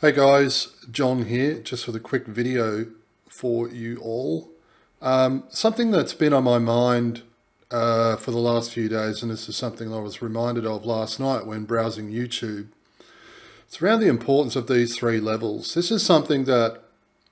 Hey guys, John here, just with a quick video for you all. Something that's been on my mind for the last few days, and this is something I was reminded of last night when browsing YouTube. It's around the importance of these three levels. This is something that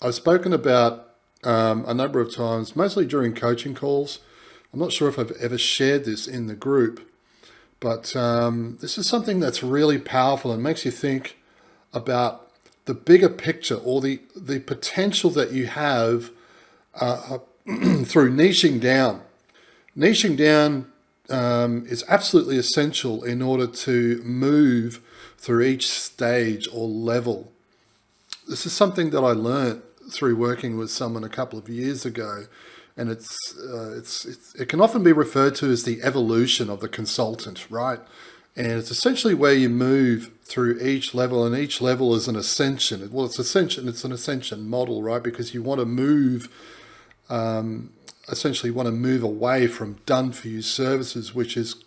I've spoken about a number of times, mostly during coaching calls. I'm not sure if I've ever shared this in the group, but this is something that's really powerful and makes you think about the bigger picture, or the potential that you have through niching down. Niching down is absolutely essential in order to move through each stage or level. This is something that I learned through working with someone a couple of years ago, and it can often be referred to as the evolution of the consultant, right? And it's essentially where you move through each level, and each level is an ascension. Well, it's an ascension model, right? Because you want to move, essentially want to move away from done for you services, which is,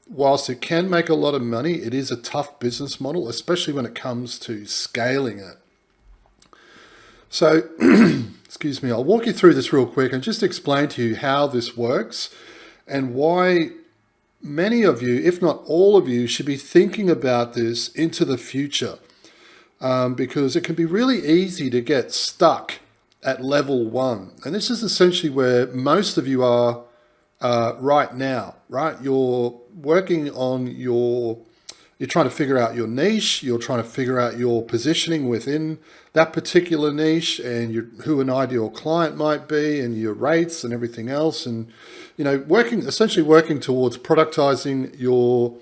whilst it can make a lot of money, it is a tough business model, especially when it comes to scaling it. So, excuse me, I'll walk you through this real quick and just explain to you how this works and why many of you, if not all of you, should be thinking about this into the future, because it can be really easy to get stuck at level one. And this is essentially where most of you are right now, right? You're working on you're trying to figure out your niche, you're trying to figure out your positioning within that particular niche, and who an ideal client might be, and your rates and everything else. And essentially working towards productizing your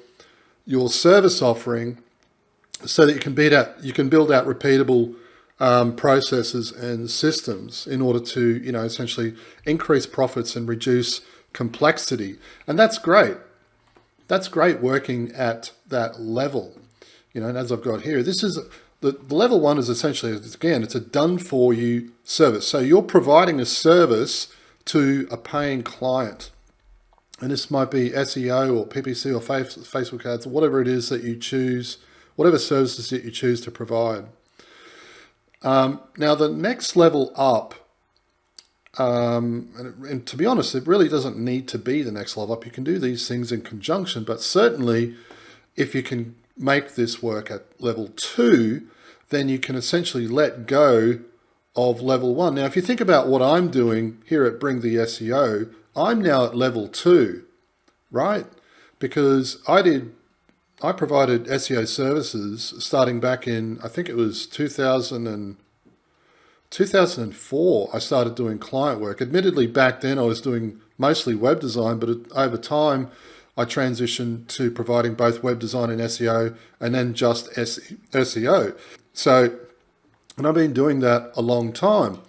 service offering so that you can build out repeatable processes and systems in order to essentially increase profits and reduce complexity. And that's great. That's great working at that level. And as I've got here, this is the level one is essentially, again, it's a done for you service. So you're providing a service to a paying client. And this might be SEO or PPC or Facebook ads, or whatever it is that you choose, whatever services that you choose to provide. Now the next level up, and to be honest, it really doesn't need to be the next level up. You can do these things in conjunction, but certainly if you can make this work at level 2, then you can essentially let go of level 1. Now, if you think about what I'm doing here at Bring the SEO, I'm now at level 2, right? Because I provided SEO services starting back in, I think it was 2004, I started doing client work. Admittedly, back then I was doing mostly web design, but over time I transitioned to providing both web design and SEO, and then just SEO. And I've been doing that a long time.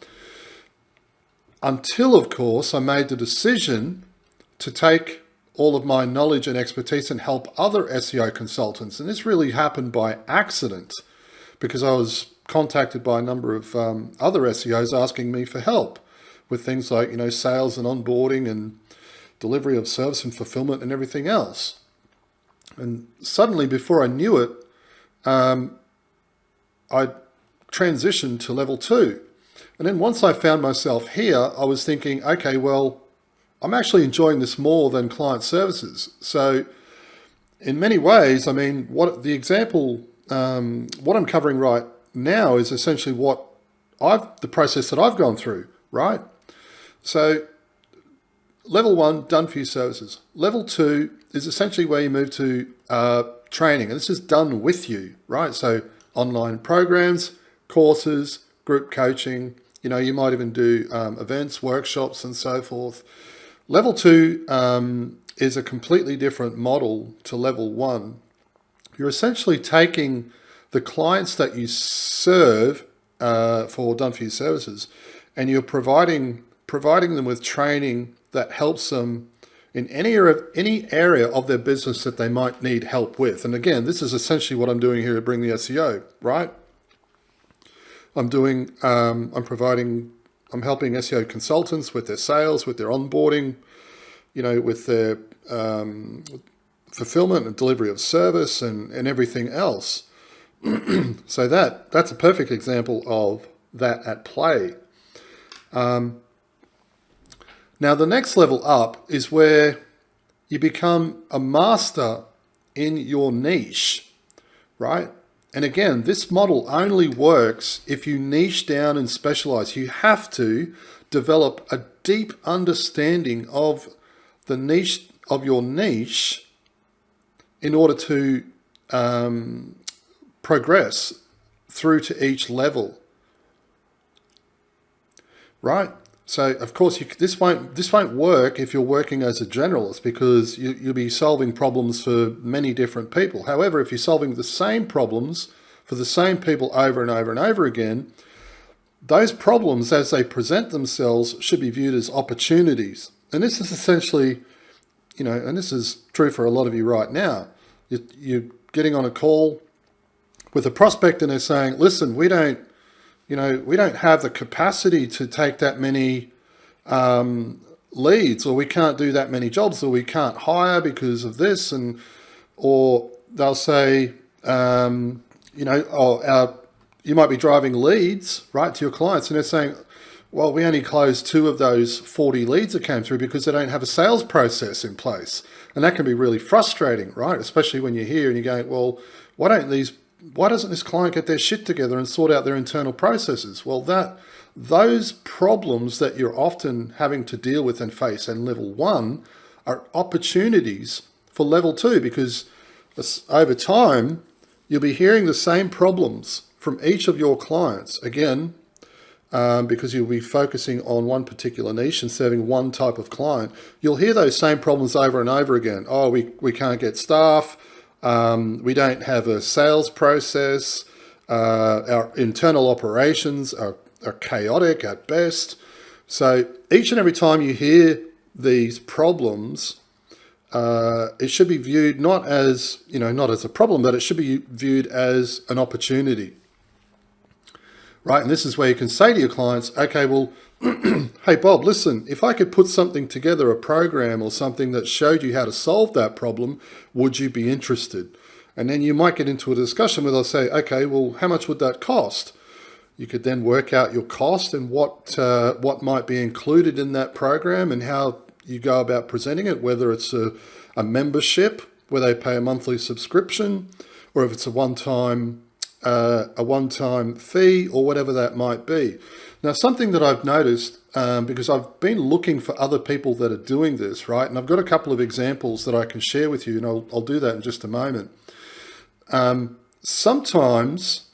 Until, of course, I made the decision to take all of my knowledge and expertise and help other SEO consultants. And this really happened by accident, because I was contacted by a number of other SEOs asking me for help with things like, sales and onboarding and delivery of service and fulfillment and everything else. And suddenly, before I knew it, I transitioned to level 2. And then once I found myself here, I was thinking, okay, well, I'm actually enjoying this more than client services. So in many ways, what I'm covering right now is essentially the process that I've gone through, right? So level 1, done for you services. Level 2 is essentially where you move to training, and this is done with you, right? So online programs, courses, group coaching, you might even do events, workshops, and so forth. Level 2 is a completely different model to level 1. You're essentially taking the clients that you serve for done for you services, and you're providing them with training that helps them in any area of their business that they might need help with. And again, this is essentially what I'm doing here to Bring the SEO, right? I'm helping SEO consultants with their sales, with their onboarding, with their fulfillment and delivery of service and everything else. So that's a perfect example of that at play. Now, the next level up is where you become a master in your niche, right? And again, this model only works if you niche down and specialize. You have to develop a deep understanding of the niche of your niche in order to progress through to each level, right? So of course this won't work if you're working as a generalist, because you'll be solving problems for many different people. However, if you're solving the same problems for the same people over and over and over again, those problems as they present themselves should be viewed as opportunities. And this is essentially, and this is true for a lot of you right now. You're getting on a call with a prospect and they're saying, listen, we don't have the capacity to take that many leads, or we can't do that many jobs, or we can't hire because of this. Or they'll say, you might be driving leads, right, to your clients, and they're saying, well, we only closed 2 of those 40 leads that came through because they don't have a sales process in place. And that can be really frustrating, right? Especially when you're here and you're going, well, why doesn't this client get their shit together and sort out their internal processes? Well, those problems that you're often having to deal with and face in level 1 are opportunities for level 2, because over time, you'll be hearing the same problems from each of your clients. Again, because you'll be focusing on one particular niche and serving one type of client, you'll hear those same problems over and over again. Oh, we can't get staff. We don't have a sales process. Our internal operations are chaotic at best. So each and every time you hear these problems, it should be viewed not as a problem, but it should be viewed as an opportunity. Right, and this is where you can say to your clients, okay, well, hey, Bob, listen, if I could put something together, a program or something that showed you how to solve that problem, would you be interested? And then you might get into a discussion where they'll say, okay, well, how much would that cost? You could then work out your cost and what might be included in that program and how you go about presenting it, whether it's a membership where they pay a monthly subscription, or if it's a one-time fee, or whatever that might be. Now, something that I've noticed, because I've been looking for other people that are doing this, right? And I've got a couple of examples that I can share with you, and I'll do that in just a moment. Sometimes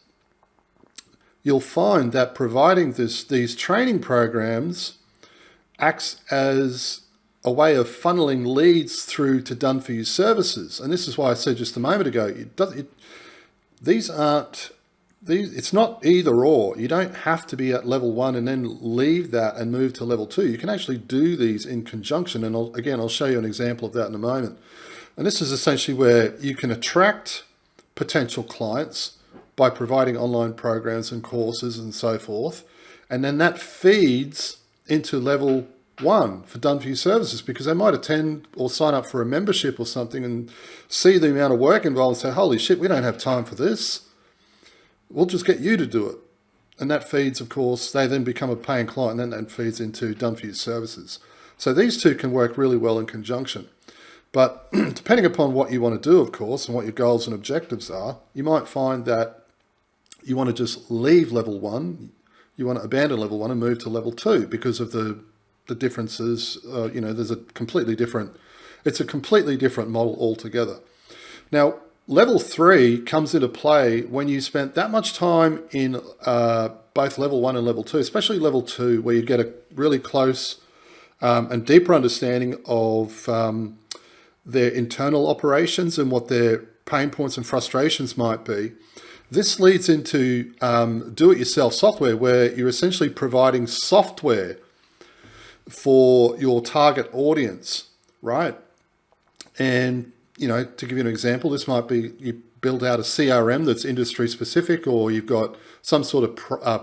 you'll find that providing these training programs acts as a way of funneling leads through to done-for-you services. And this is why I said just a moment ago, it's not either or. You don't have to be at level 1 and then leave that and move to level 2. You can actually do these in conjunction. And I'll show you an example of that in a moment. And this is essentially where you can attract potential clients by providing online programs and courses and so forth. And then that feeds into level 1 for done-for-you services, because they might attend or sign up for a membership or something and see the amount of work involved and say, holy shit, we don't have time for this. We'll just get you to do it. And that feeds, of course, they then become a paying client, and then that feeds into done-for-you services. So these two can work really well in conjunction. But depending upon what you want to do, of course, and what your goals and objectives are, you might find that you want to just leave level 1, you want to abandon level 1 and move to level 2 because of the differences. There's a completely different model altogether. Now, level 3 comes into play when you spent that much time in both level 1 and level 2, especially level 2, where you get a really close and deeper understanding of their internal operations and what their pain points and frustrations might be. This leads into do-it-yourself software, where you're essentially providing software for your target audience, right? And, to give you an example, this might be you build out a CRM that's industry specific, or you've got some sort of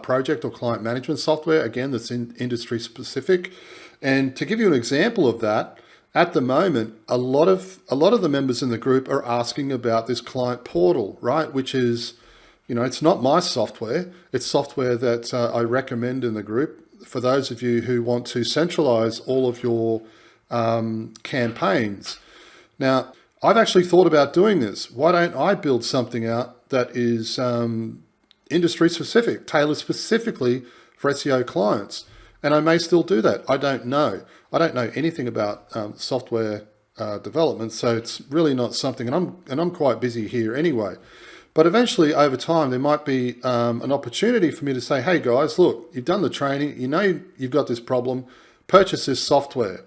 project or client management software, again, that's industry specific. And to give you an example of that, at the moment, a lot of the members in the group are asking about this client portal, right? Which is It's not my software. It's software that I recommend in the group for those of you who want to centralize all of your campaigns. Now, I've actually thought about doing this. Why don't I build something out that is industry specific, tailored specifically for SEO clients? And I may still do that. I don't know. I don't know anything about software development, so it's really not something. And I'm quite busy here anyway. But eventually, over time, there might be an opportunity for me to say, "Hey guys, look, you've done the training. You know you've got this problem. Purchase this software,"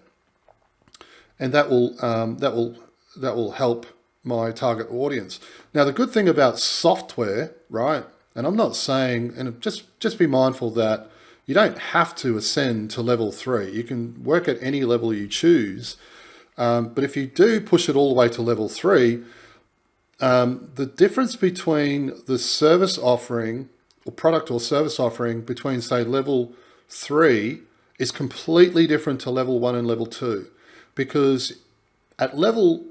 and that will help my target audience. Now, the good thing about software, right? And I'm not saying, and just be mindful that you don't have to ascend to level 3. You can work at any level you choose. But if you do push it all the way to level 3, the difference between the service offering or product or service offering between, say, level 3 is completely different to level 1 and level 2. Because at level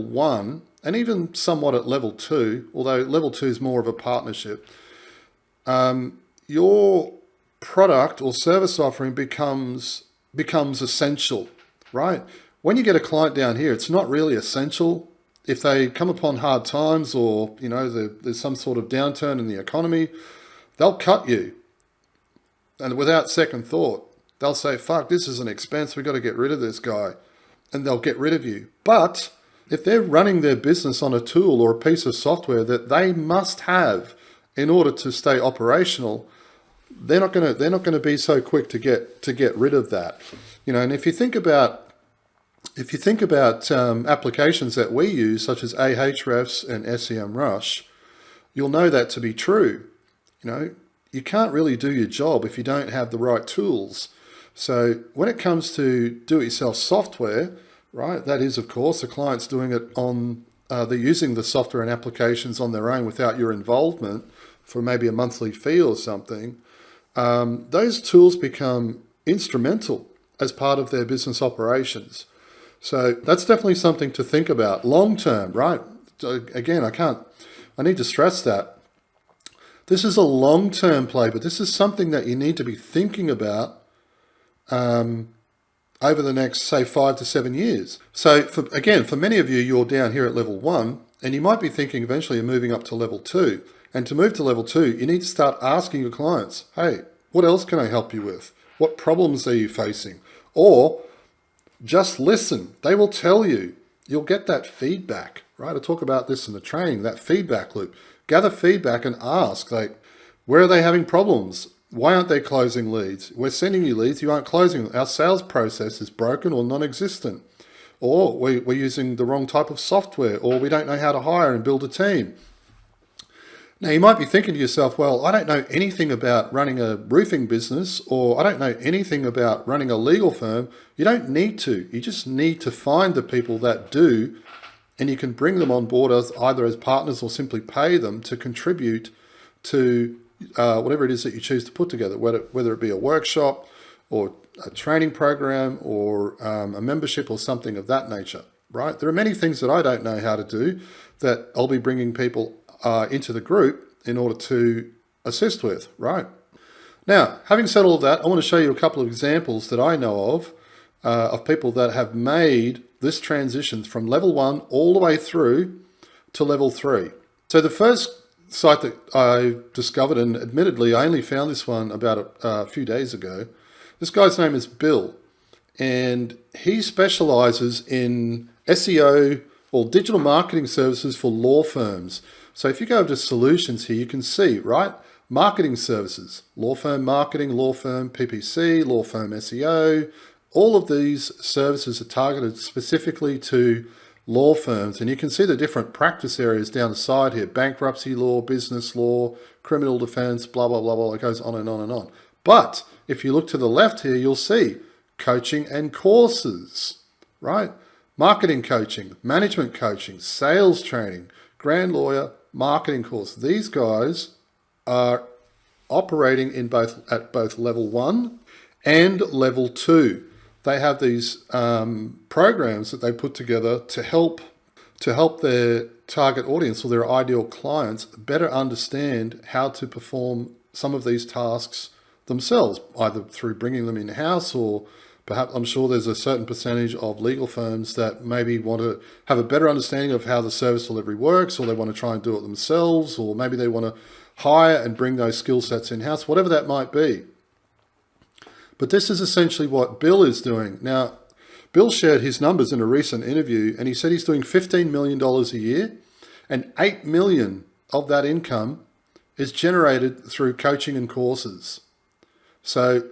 1, and even somewhat at level 2, although level 2 is more of a partnership, your product or service offering becomes essential, right? When you get a client down here, it's not really essential. If they come upon hard times or, there's some sort of downturn in the economy, they'll cut you. And without second thought, they'll say, "Fuck, this is an expense. We've got to get rid of this guy." And they'll get rid of you. But if they're running their business on a tool or a piece of software that they must have in order to stay operational, they're not going to be so quick to get rid of that. And if you think about applications that we use, such as Ahrefs and SEMrush, you'll know that to be true. You can't really do your job if you don't have the right tools. So when it comes to do-it-yourself software, right, that is, of course, the client's doing it on, they're using the software and applications on their own without your involvement for maybe a monthly fee or something, those tools become instrumental as part of their business operations. So that's definitely something to think about long term, right? Again, I need to stress that. This is a long-term play, but this is something that you need to be thinking about over the next, say, 5 to 7 years. So for many of you, you're down here at level 1, and you might be thinking eventually of moving up to level 2. And to move to level 2, you need to start asking your clients, "Hey, what else can I help you with? What problems are you facing?" Or just listen. They will tell you. You'll get that feedback, right? I talk about this in the training, that feedback loop. Gather feedback and ask, like, where are they having problems? Why aren't they closing leads? We're sending you leads, you aren't closing them. Our sales process is broken or non-existent. Or we're using the wrong type of software, or we don't know how to hire and build a team. Now, you might be thinking to yourself, well, I don't know anything about running a roofing business, or I don't know anything about running a legal firm. You don't need to. You just need to find the people that do, and you can bring them on board either as partners or simply pay them to contribute to whatever it is that you choose to put together, whether it be a workshop or a training program or a membership or something of that nature, right? There are many things that I don't know how to do that I'll be bringing people into the group in order to assist with, right? Now, having said all of that, I want to show you a couple of examples that I know of people that have made this transition from level 1 all the way through to level 3. So the first site that I discovered, and admittedly, I only found this one about a few days ago. This guy's name is Bill, and he specializes in SEO or digital marketing services for law firms. So if you go to solutions here, you can see, right? Marketing services, law firm marketing, law firm PPC, law firm SEO. All of these services are targeted specifically to law firms. And you can see the different practice areas down the side here: bankruptcy law, business law, criminal defense, blah, blah, blah, blah. It goes on and on and on. But if you look to the left here, you'll see coaching and courses, right? Marketing coaching, management coaching, sales training, grand lawyer, marketing course. These guys are operating at both level 1 and level 2. They have these programs that they put together to help target audience or their ideal clients better understand how to perform some of these tasks themselves, either through bringing them in-house, or perhaps I'm sure there's a certain percentage of legal firms that maybe want to have a better understanding of how the service delivery works, or they want to try and do it themselves, or maybe they want to hire and bring those skill sets in-house, whatever that might be. But this is essentially what Bill is doing. Now, Bill shared his numbers in a recent interview, and he said he's doing $15 million a year, and $8 million of that income is generated through coaching and courses. So,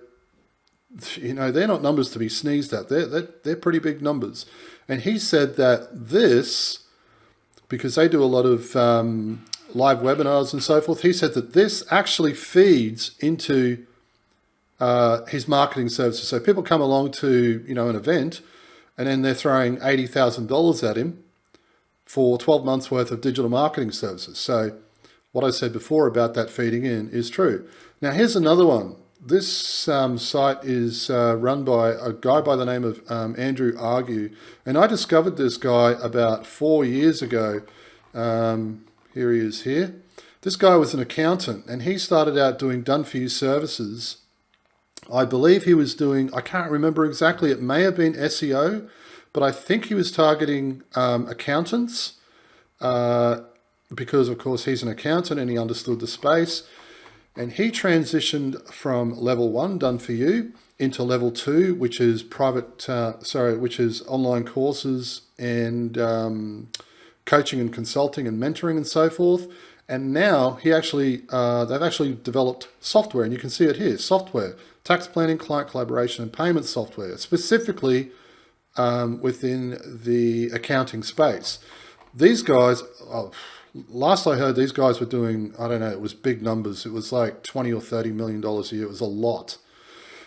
you know, they're not numbers to be sneezed at. They're pretty big numbers. And he said that this, because they do a lot of live webinars and so forth, he said that this actually feeds into his marketing services. So people come along to, you know, an event, and then they're throwing $80,000 at him for 12 months worth of digital marketing services. So what I said before about that feeding in is true. Now here's another one. This site is run by a guy by the name of Andrew Argue, and I discovered this guy about 4 years ago. Here he is here. This guy was an accountant, and he started out doing done-for-you services. I believe he was doing, I can't remember exactly, it may have been SEO, but I think he was targeting accountants because, of course, he's an accountant and he understood the space. And he transitioned from level 1, done for you, into level 2, which is which is online courses and coaching and consulting and mentoring and so forth. And now they've actually developed software, and you can see it here, software, tax planning, client collaboration, and payment software, specifically within the accounting space. These guys, last I heard, these guys were doing, I don't know, it was big numbers. It was like $20 or $30 million a year. It was a lot.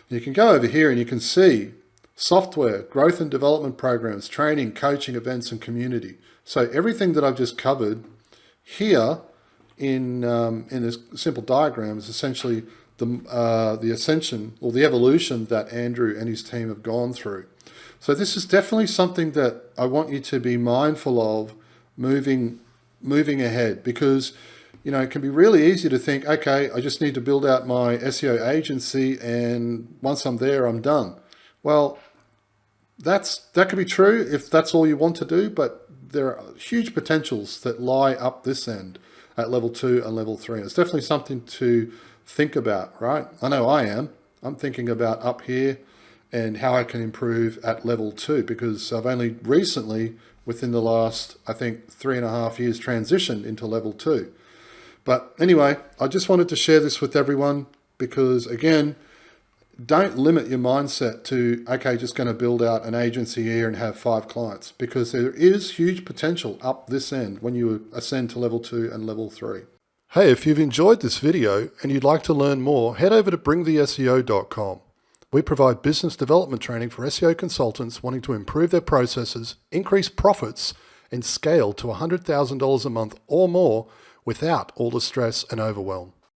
You can go over here and you can see software, growth and development programs, training, coaching, events, and community. So everything that I've just covered here in this simple diagram is essentially the ascension or the evolution that Andrew and his team have gone through. So this is definitely something that I want you to be mindful of moving ahead, because, you know, it can be really easy to think, okay, I just need to build out my SEO agency, and once I'm there, I'm done. Well, that could be true if that's all you want to do, but there are huge potentials that lie up this end at level 2 and level 3. And it's definitely something to think about, right? I know I am. I'm thinking about up here and how I can improve at level 2, because I've only recently, within the last, I think, 3.5 years, transitioned into level 2. But anyway, I just wanted to share this with everyone because, again, don't limit your mindset to, okay, just going to build out an agency here and have 5 clients, because there is huge potential up this end when you ascend to level 2 and level 3. Hey, if you've enjoyed this video and you'd like to learn more, head over to bringtheseo.com. We provide business development training for SEO consultants wanting to improve their processes, increase profits, and scale to $100,000 a month or more without all the stress and overwhelm.